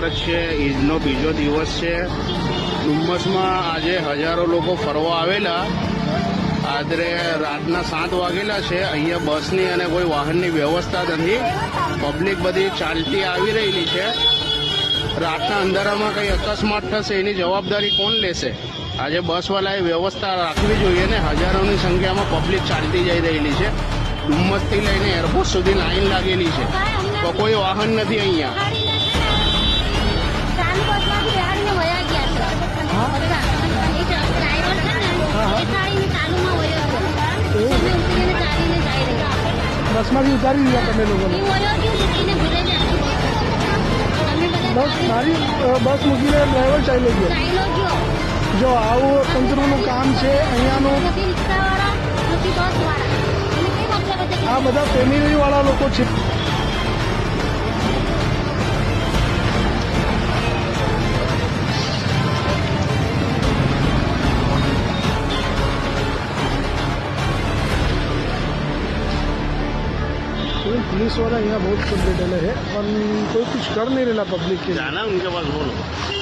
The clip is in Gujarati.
જ છે. ઈદનો બીજો દિવસ છે. ડુમ્મસમાં આજે હજારો લોકો ફરવા આવેલા. આદરે રાતના 7 વાગેલા છે. અહીંયા બસની અને કોઈ વાહનની વ્યવસ્થા નથી. પબ્લિક બધી ચાલતી આવી રહેલી છે. રાતના અંધારામાં કંઈ અકસ્માત થશે એની જવાબદારી કોણ લેશે? આજે બસવાળાએ વ્યવસ્થા રાખવી જોઈએ ને. હજારોની સંખ્યામાં પબ્લિક ચાલતી જઈ રહેલી છે. ડુમ્મસથી લઈને એરપોર્ટ સુધી લાઈન લાગેલી છે, તો કોઈ વાહન નથી અહીંયા. બસમાંથી ઉતારી દીધા તમે લોકોને? બસ મારી બસ મૂકીને ડ્રાઈવર ચાલ્યો ગયો. જો આવું તંત્રનું કામ છે અહીંયાનું. આ બધા ફેમિલી વાળા લોકો છે. पुलिस वाला यहाँ बहुत सब बैठे हैं और कोई कुछ कर नहीं रहा पब्लिक के. जाना उनके पास, बोलो.